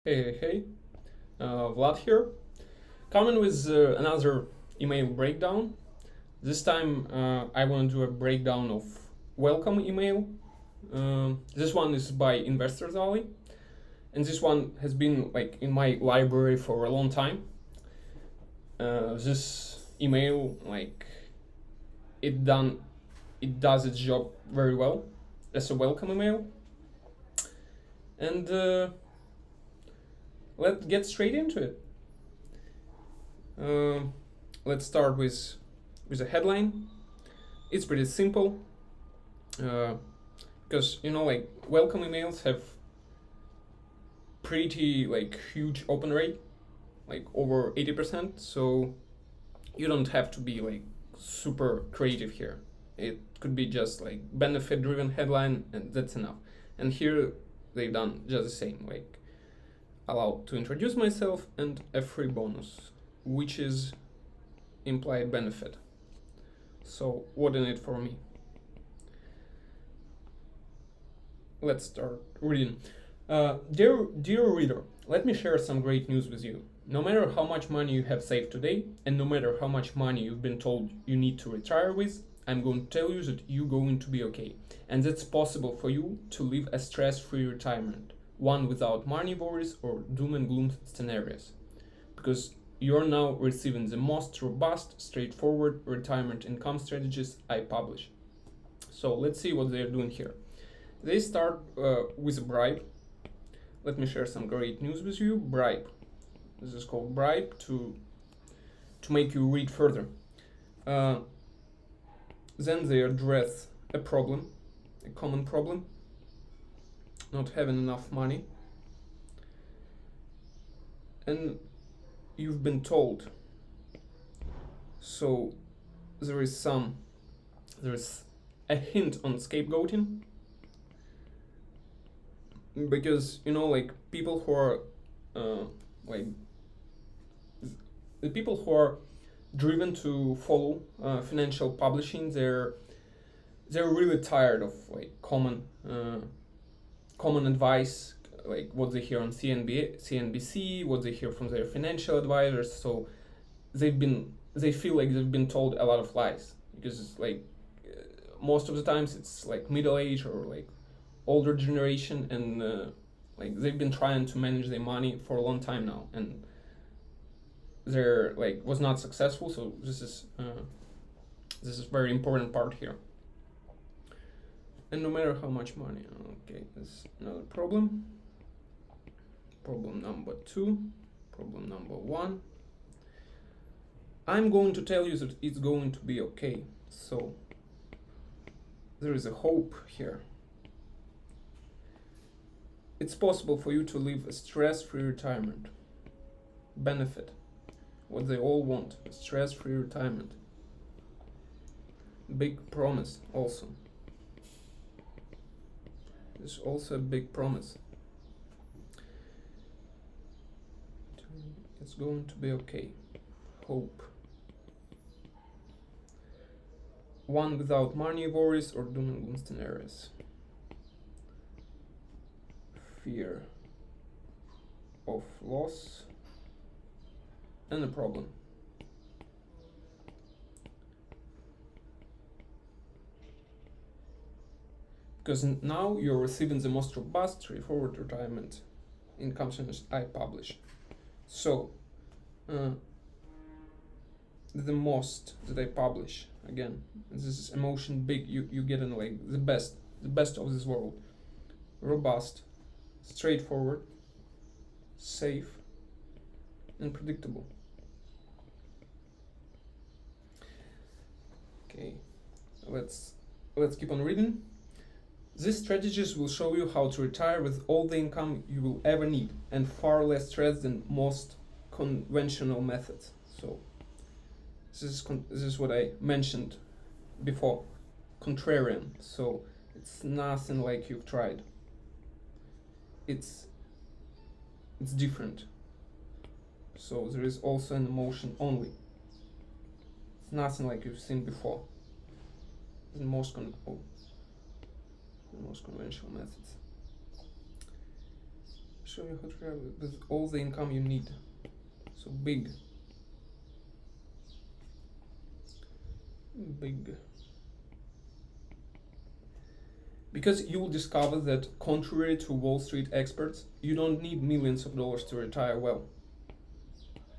Hey, Vlad here. Coming with another email breakdown. This time I want to do a breakdown of welcome email. This one is by Investors Alley, and this one has been like in my library for a long time. This email, it does its job very well as a welcome email, and let's get straight into it. Let's start with a headline. It's pretty simple because welcome emails have pretty huge open rate, like over 80%. So you don't have to be super creative here. It could be just benefit driven headline and that's enough. And here they've done just the same, allowed to introduce myself and a free bonus, which is implied benefit. So what in it for me? Let's start reading. Dear reader, let me share some great news with you. No matter how much money you have saved today, and no matter how much money you've been told you need to retire with, I'm going to tell you that you're going to be okay. And that's possible for you to live a stress-free retirement, one without money worries or doom and gloom scenarios. Because you're now receiving the most robust, straightforward retirement income strategies I publish. So let's see what they're doing here. They start with a bribe. Let me share some great news with you. Bribe. This is called bribe to make you read further. Then they address a problem, a common problem, not having enough money. And you've been told. So there is a hint on scapegoating, because people who are the people who are driven to follow financial publishing, they're really tired of common advice, what they hear on CNBC, what they hear from their financial advisors. So they feel like they've been told a lot of lies, because most of the times it's middle age or older generation, and they've been trying to manage their money for a long time now, and they're was not successful. So this is very important part here. And no matter how much money, okay, that's another problem. Problem number 2, problem number 1. I'm going to tell you that it's going to be okay. So there is a hope here. It's possible for you to live a stress-free retirement. Benefit. What they all want, a stress-free retirement. Big promise also. There's also a big promise. It's going to be okay. Hope. One without money worries or doom and gloom scenarios. Fear of loss and a problem. Because now you're receiving the most robust, straightforward retirement income strategies I publish. So the most that I publish, again, this is emotion big. You get in the best of this world. Robust, straightforward, safe, and predictable. Okay, let's keep on reading. These strategies will show you how to retire with all the income you will ever need and far less stress than most conventional methods. So this is what I mentioned before, contrarian. So it's nothing like you've tried. It's different. So there is also an emotion only. It's nothing like you've seen before. The most conventional methods. Show you how to retire with all the income you need. So big. Because you will discover that, contrary to Wall Street experts, you don't need millions of dollars to retire well.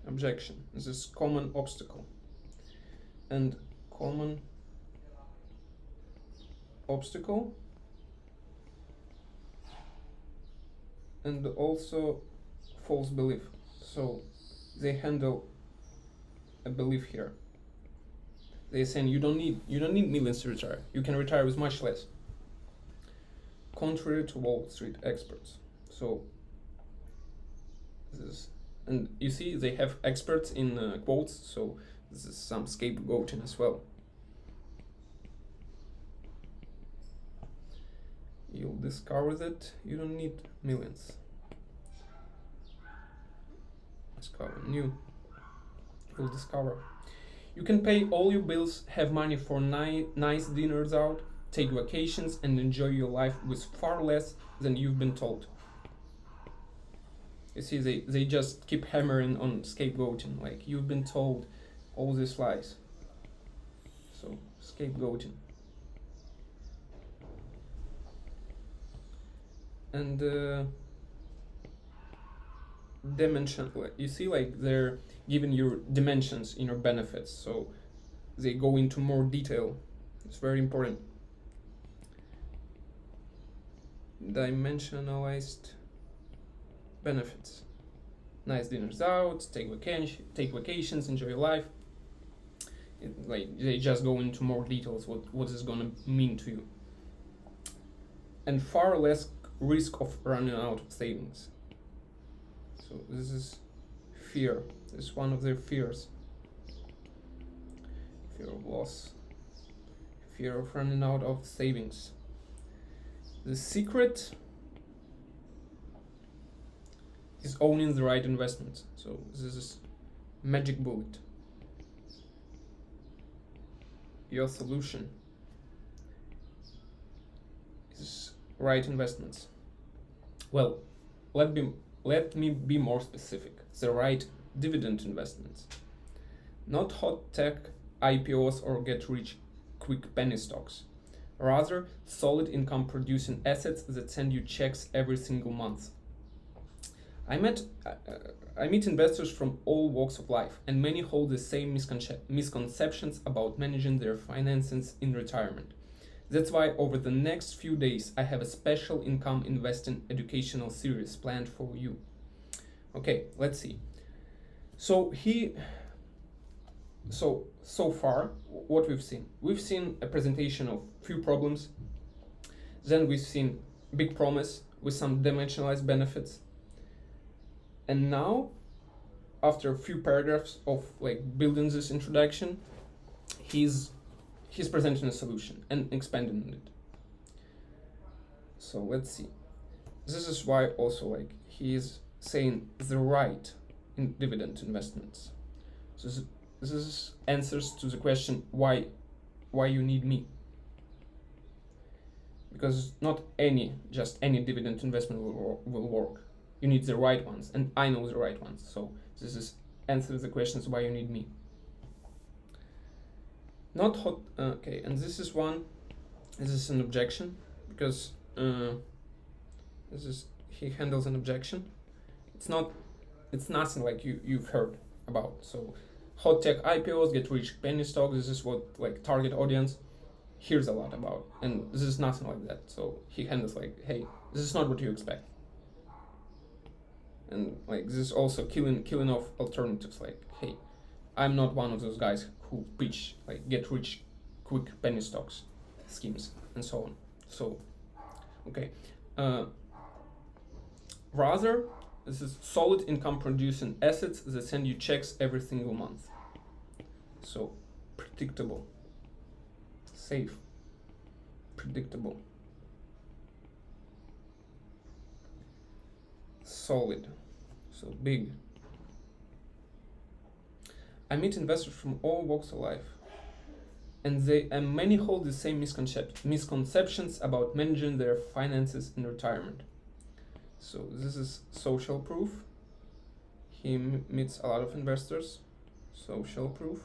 Objection. This is common obstacle. And common obstacle, and also false belief. So they handle a belief here. They're saying you don't need millions to retire. You can retire with much less. Contrary to Wall Street experts. So this is, and you see they have experts in quotes, so this is some scapegoating as well. You'll discover that you don't need millions. Discover new. You'll discover you can pay all your bills, have money for nice dinners out, take vacations, and enjoy your life with far less than you've been told. You see, they just keep hammering on scapegoating, like you've been told all these lies. So scapegoating. And dimension, you see, like they're giving you dimensions in your benefits, so they go into more detail. It's very important. Dimensionalized benefits. Nice dinners out, take vacations, enjoy your life. Like they just go into more details what is gonna mean to you. And far less risk of running out of savings. So this is fear. This is one of their fears. Fear of loss. Fear of running out of savings. The secret is owning the right investments. So this is magic bullet. Your solution is right investments. Well, let me be more specific. The right dividend investments. Not hot tech IPOs or get rich quick penny stocks. Rather, solid income producing assets that send you checks every single month. I meet investors from all walks of life, and many hold the same misconceptions about managing their finances in retirement. That's why over the next few days I have a special income investing educational series planned for you. Okay, let's see. So far what we've seen a presentation of few problems, then we've seen big promise with some dimensionalized benefits, and now after a few paragraphs of like building this introduction, he's presenting a solution and expanding on it. So let's see. This is why also like he is saying the right in dividend investments. So this is answers to the question why you need me. Because not just any dividend investment will work. You need the right ones, and I know the right ones. So this is answers the questions why you need me. Not hot. Okay, and this is an objection, because he handles an objection. It's nothing like you've heard about. So hot tech IPOs, get rich penny stocks, this is what like target audience hears a lot about, and this is nothing like that. So he handles like, hey, this is not what you expect. And like this is also killing off alternatives, like, hey, I'm not one of those guys who preach like get rich quick penny stocks schemes and so on. So okay, rather this is solid income producing assets that send you checks every single month. So predictable, safe, predictable, solid, so big. I meet investors from all walks of life, and many hold the same misconceptions about managing their finances in retirement. So this is social proof. He meets a lot of investors. Social proof.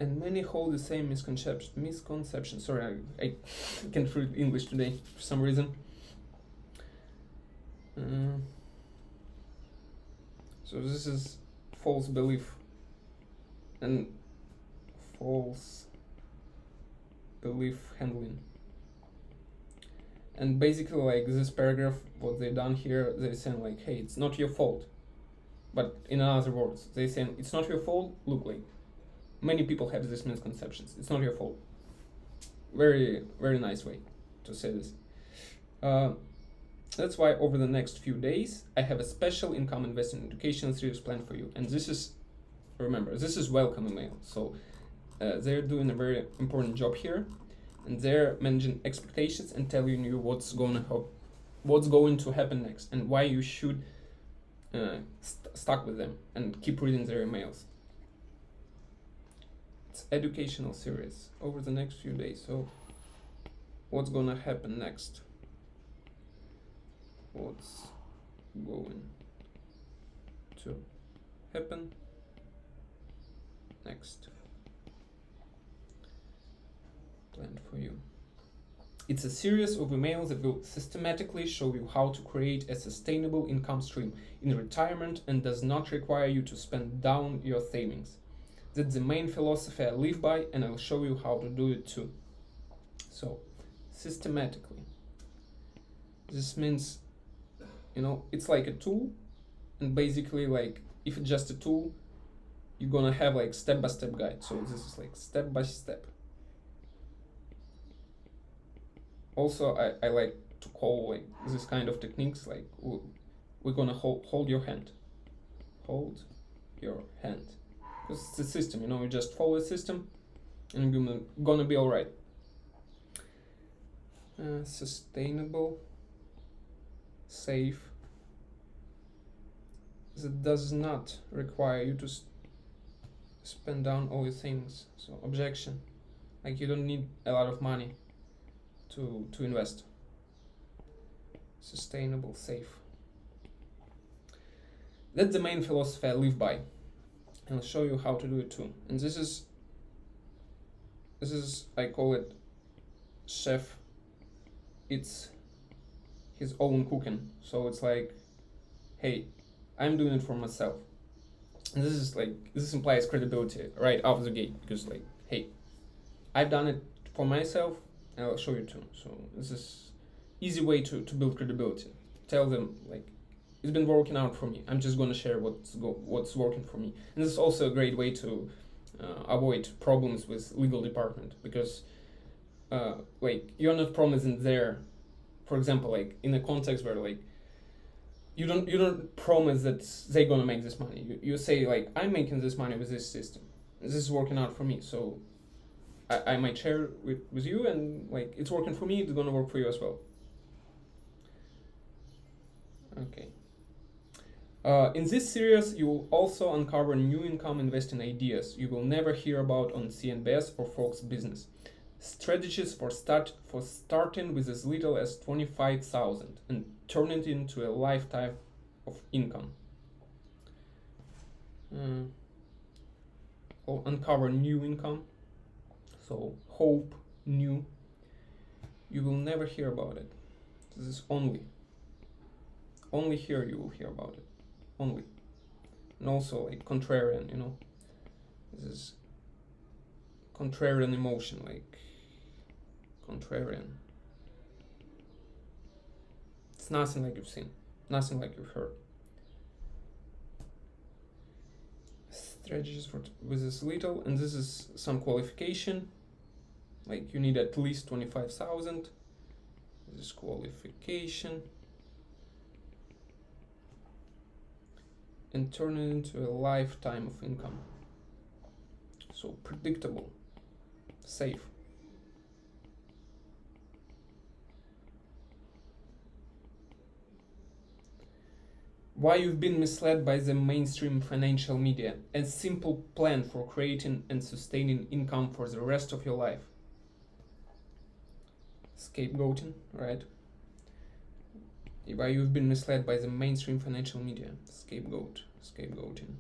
And many hold the same misconception. Sorry, I can't read English today for some reason. So this is false belief and false belief handling. And basically, like this paragraph, what they done here, they're saying like, hey, it's not your fault. But in other words, they're saying it's not your fault. Look, like many people have these misconceptions. It's not your fault. Very, very nice way to say this. That's why over the next few days, I have a special income investing education series planned for you. And this is, remember, this is welcome email. So they're doing a very important job here, and they're managing expectations and telling you what's going to happen next and why you should stuck with them and keep reading their emails. It's educational series over the next few days. So what's gonna happen next? What's going to happen next? Planned for you. It's a series of emails that will systematically show you how to create a sustainable income stream in retirement and does not require you to spend down your savings. That's the main philosophy I live by, and I'll show you how to do it too. So, systematically. This means, it's like a tool, and basically, like, if it's just a tool, you're gonna have like step-by-step guide. So this is like step-by-step. Also, I like to call like this kind of techniques like we're gonna hold your hand. Hold your hand. Because it's a system, you just follow the system and you're gonna be alright. Sustainable, safe. That does not require you to spend down all your things. So objection, like you don't need a lot of money to invest. Sustainable, safe. That's the main philosophy I live by, and I'll show you how to do it too. And this is I call it chef. It's his own cooking. So it's like, hey, I'm doing it for myself. And this implies credibility right out of the gate, because like, hey, I've done it for myself and I'll show you too. So this is easy way to build credibility. Tell them like, it's been working out for me. I'm just gonna share what's working for me. And this is also a great way to avoid problems with legal department, because like you're not promising there, for example, like in a context where like you don't promise that they're gonna make this money. You say like, I'm making this money with this system. This is working out for me, so I might share with you, and like it's working for me, it's gonna work for you as well. Okay. In this series, you will also uncover new income investing ideas you will never hear about on CNBS or Fox Business. Strategies for starting with as little as 25,000 and turn it into a lifetime of income. Or uncover new income. So hope new. You will never hear about it. This is only here you will hear about it. Only. And also like contrarian, This is contrarian emotion, like contrarian. It's nothing like you've seen, nothing like you've heard. Strategies with this little, and this is some qualification. Like you need at least 25,000. This is qualification. And turn it into a lifetime of income. So predictable, safe. Why you've been misled by the mainstream financial media. A simple plan for creating and sustaining income for the rest of your life. Scapegoating, right? Why you've been misled by the mainstream financial media. Scapegoating.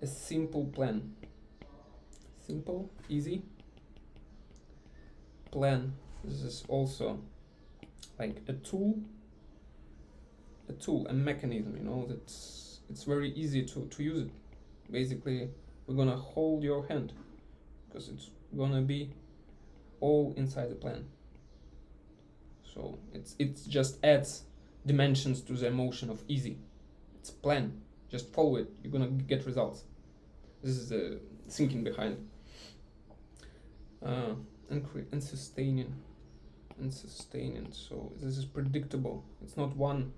A simple plan. Simple, easy. Plan. This is also like a tool, a mechanism, that's it's very easy to use it. Basically, we're gonna hold your hand because it's gonna be all inside the plan. So it's just adds dimensions to the emotion of easy. It's a plan. Just follow it. You're gonna get results. This is the thinking behind. And sustaining. So this is predictable. It's not one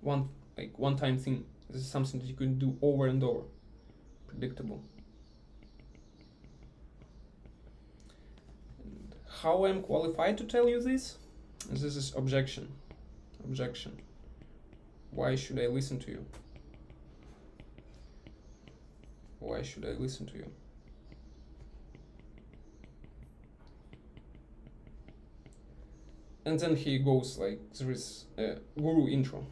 time thing. This is something that you can do over and over. Predictable. And how I'm qualified to tell you this? This is objection. Why should I listen to you? And then he goes like, there is a guru intro.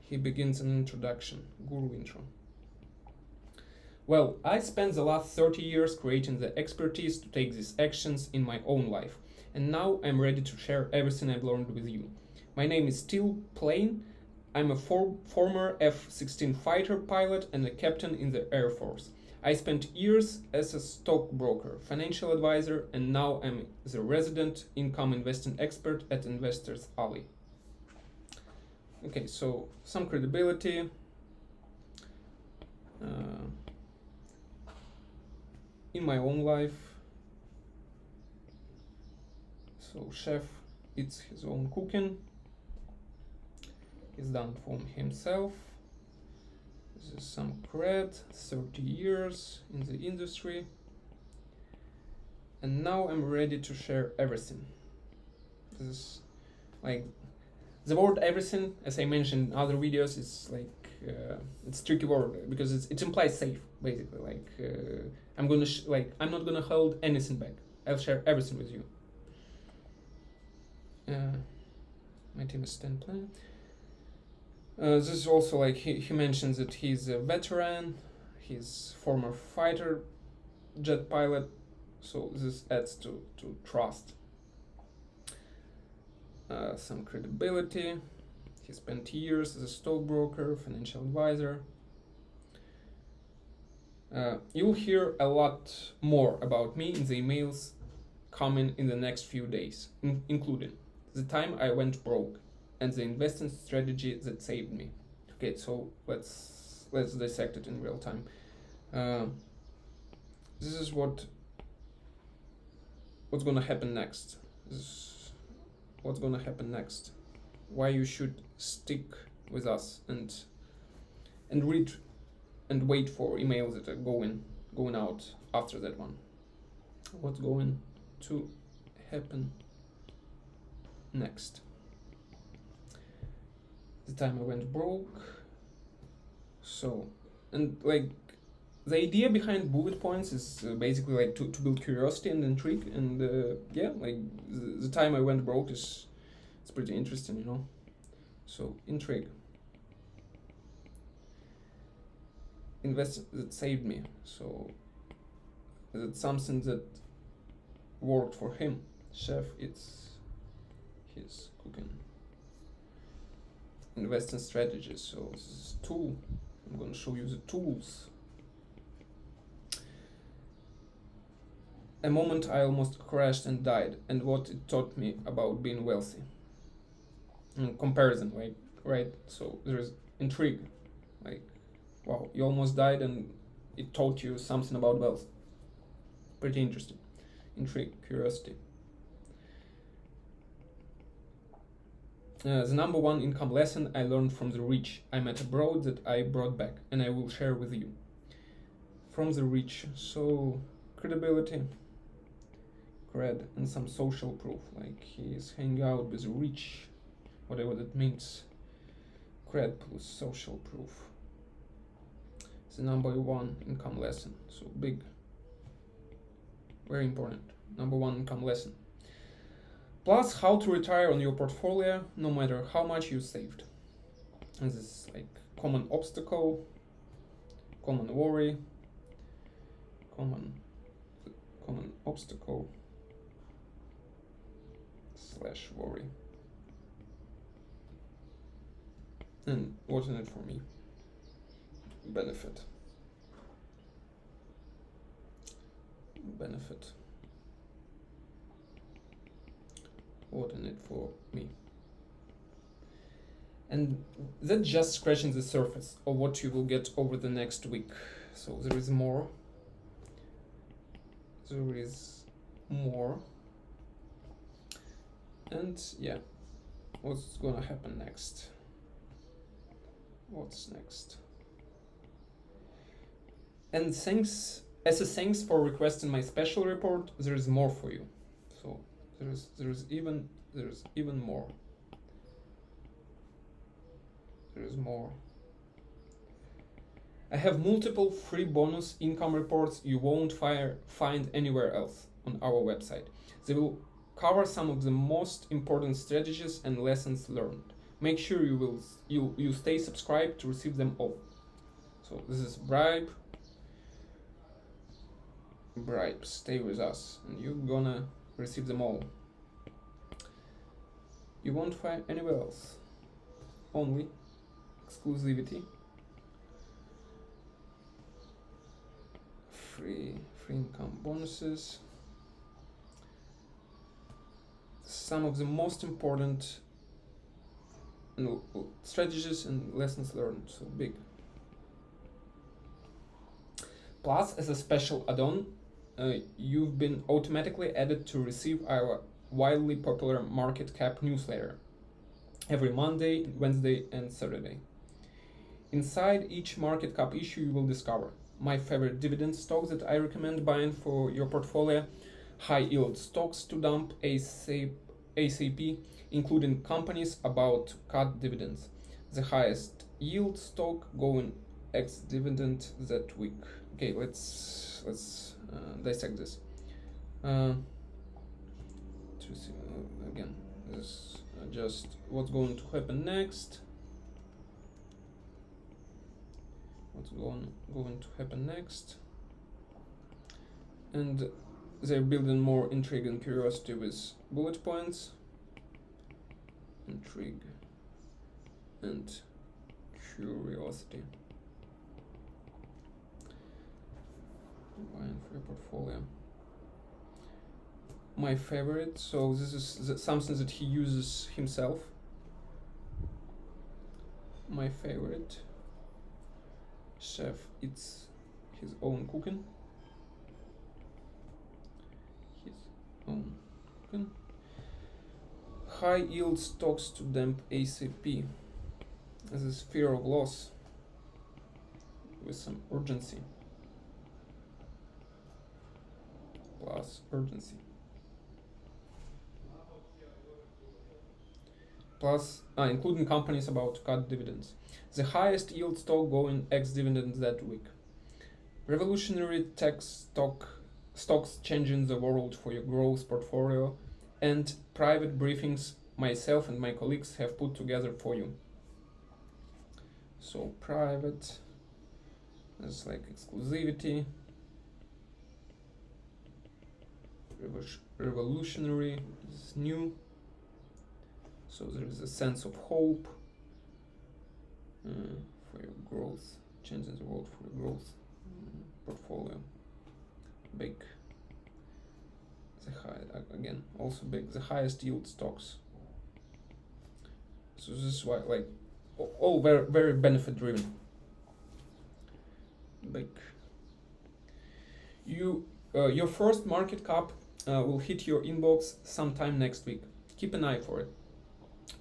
He begins an introduction. Guru intro. Well, I spent the last 30 years creating the expertise to take these actions in my own life. And now I'm ready to share everything I've learned with you. My name is Steel Plain. I'm a former F-16 fighter pilot and a captain in the Air Force. I spent years as a stockbroker, financial advisor, and now I'm the resident income investing expert at Investors Alley. Okay, so some credibility. In my own life, so chef eats his own cooking. He's done for himself. This is some cred, 30 years in the industry. And now I'm ready to share everything. This is like the word everything, as I mentioned in other videos, is like it's a tricky word because it implies safe, basically. Like I'm not gonna hold anything back. I'll share everything with you. My team is 10 plan. This is also like he mentions that he's a veteran, he's former fighter jet pilot, so this adds to trust. Some credibility. He spent years as a stockbroker, financial advisor. You'll hear a lot more about me in the emails coming in the next few days, including the time I went broke and the investing strategy that saved me. Okay, so let's dissect it in real time. This is what's gonna happen next. What's gonna happen next. Why you should stick with us and read and wait for emails that are going out after that one. What's going to happen next? The time I went broke. So, and like the idea behind bullet points is basically like to build curiosity and intrigue, and like the time I went broke it's pretty interesting, So intrigue. Invest that saved me. So that's something that worked for him. Chef, it's his cooking. Investing strategies. So this is a tool. I'm going to show you the tools. A moment I almost crashed and died, and what it taught me about being wealthy. In comparison, right? So there's intrigue, like, wow, you almost died and it taught you something about wealth. Pretty interesting. Intrigue, curiosity. The number one income lesson I learned from the rich I met abroad that I brought back and I will share with you. From the rich, so credibility, cred, and some social proof, like he's hanging out with the rich, whatever that means. Cred plus social proof. The number one income lesson, so big. Very important. Number one income lesson. Plus, how to retire on your portfolio no matter how much you saved. And this is like common obstacle, common worry, common obstacle / worry. And what's in it for me? Benefit. What in it for me? And that just scratching the surface of what you will get over the next week. So there is more. And yeah, what's gonna happen next? What's next? And thanks for requesting my special report. There is more for you. So there's even more. There is more. I have multiple free bonus income reports you won't find anywhere else on our website. They will cover some of the most important strategies and lessons learned. Make sure you stay subscribed to receive them all. So this is bribe, stay with us and you're gonna receive them all. You won't find anywhere else. Only exclusivity. Free income bonuses. Some of the most important strategies and lessons learned. So big. Plus, as a special add-on, you've been automatically added to receive our wildly popular market cap newsletter every Monday, Wednesday, and Saturday. Inside each market cap issue, you will discover my favorite dividend stocks that I recommend buying for your portfolio, high yield stocks to dump ASAP, including companies about to cut dividends, the highest yield stock going ex-dividend that week. Okay, let's dissect this. Again, this is just what's going to happen next. What's going to happen next? And they're building more intrigue and curiosity with bullet points. Intrigue and curiosity. Buying for your portfolio. My favorite, so this is something that he uses himself. My favorite chef eats his own cooking. High yield stocks to dump ASAP. This is fear of loss with some urgency. Plus urgency. Plus, including companies about to cut dividends. The highest yield stock going ex-dividend that week. Revolutionary tech stocks changing the world for your growth portfolio, and private briefings myself and my colleagues have put together for you. So private, that's like exclusivity. Revolutionary is new. So there is a sense of hope for your growth, changing the world for your growth portfolio. Big. Again, also big. The highest yield stocks. So this is why, like, all very, very benefit driven. Big. Your first market cap will hit your inbox sometime next week. Keep an eye for it.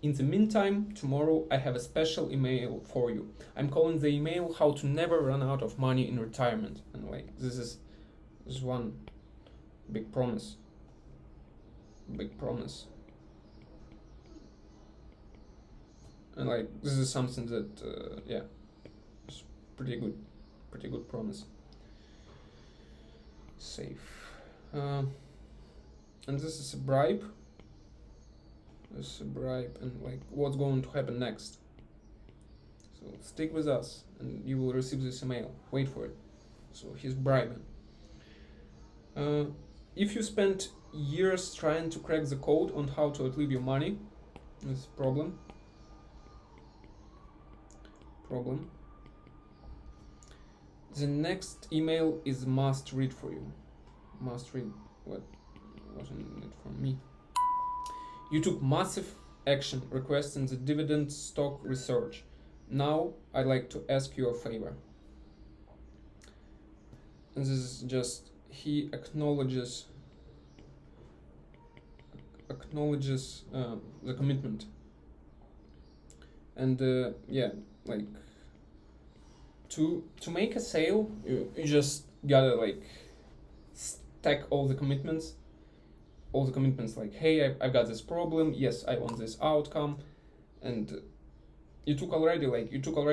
In the meantime, tomorrow I have a special email for you. I'm calling the email "How to Never Run Out of Money in Retirement." And like this is one big promise. Big promise. And like this is something that it's pretty good promise. Safe. And this is a bribe. This is a bribe, and like what's going to happen next. So stick with us, and you will receive this email. Wait for it. So he's bribing. If you spent years trying to crack the code on how to outlive your money, that's a problem. The next email is must read for you. Must read. What wasn't it from me? You took massive action requesting the dividend stock research. Now I'd like to ask you a favor. And this is just he acknowledges the commitment. And yeah, like to make a sale, you just gotta like stack all the commitments. Like, hey, I've got this problem, yes, I want this outcome, and you took already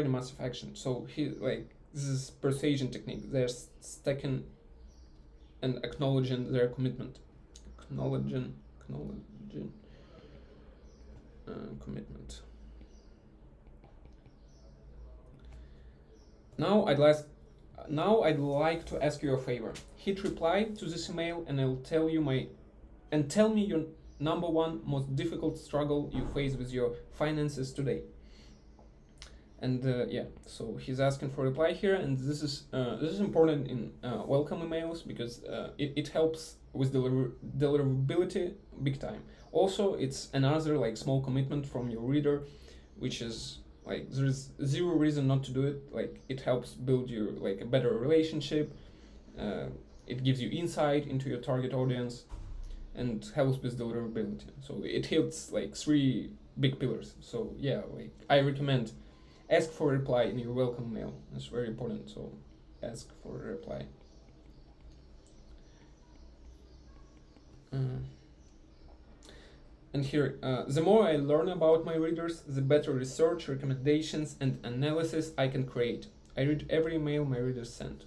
massive action. So this is persuasion technique. They're stacking and acknowledging their commitment. Commitment. Now I'd like to ask you a favor. Hit reply to this email, and I'll tell me your number one most difficult struggle you face with your finances today. And yeah, so he's asking for a reply here, and this is important in welcome emails because it helps with deliverability big time. Also, it's another like small commitment from your reader, which is like there's zero reason not to do it. Like it helps build your like a better relationship. It gives you insight into your target audience, and helps with deliverability. So it hits like 3 big pillars. So yeah, like I recommend ask for a reply in your welcome mail. It's very important. So ask for a reply. And here, the more I learn about my readers, the better research, recommendations, and analysis I can create. I read every email my readers send.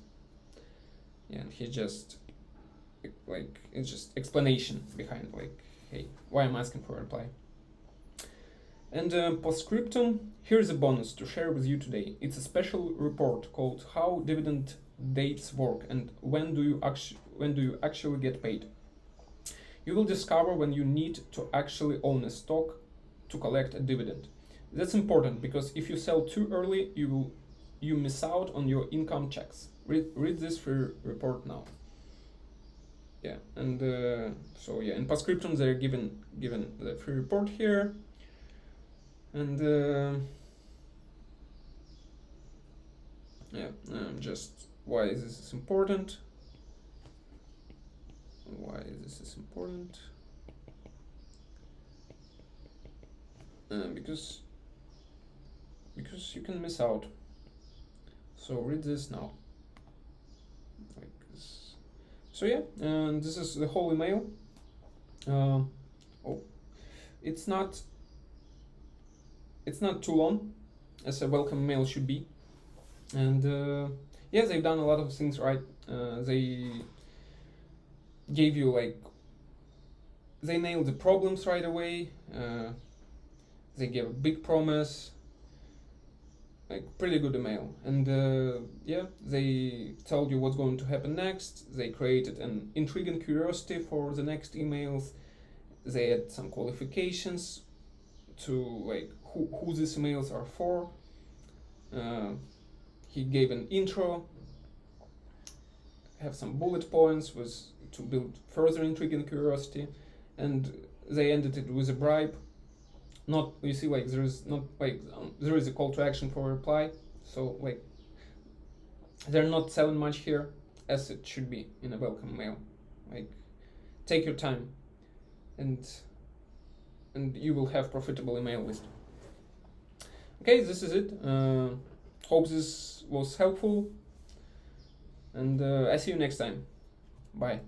Yeah, and he just like it's just explanation behind like, hey, why I'm asking for a reply. And postscriptum, here's a bonus to share with you today. It's a special report called How Dividend Dates Work and when do you actually get paid. You will discover when you need to actually own a stock to collect a dividend. That's important because if you sell too early, you miss out on your income checks. Read this free report now. Yeah, and so yeah, in postscriptum they're given the free report here, and yeah, just why this is important. Because you can miss out. So read this now. Like this. So yeah, and this is the whole email. Oh, it's not too long, as a welcome mail should be. And yeah, they've done a lot of things right. They gave you like, they nailed the problems right away. They gave a big promise. Like pretty good email, and yeah, they told you what's going to happen next. They created an intrigue and curiosity for the next emails. They had some qualifications to like who these emails are for. He gave an intro, have some bullet points to build further intrigue and curiosity, and they ended it with a bribe. Not, you see, like there is a call to action for a reply, so like they're not selling much here, as it should be in a welcome mail. Like take your time, and you will have profitable email list. Okay, this is it. Hope this was helpful, and I see you next time. Bye.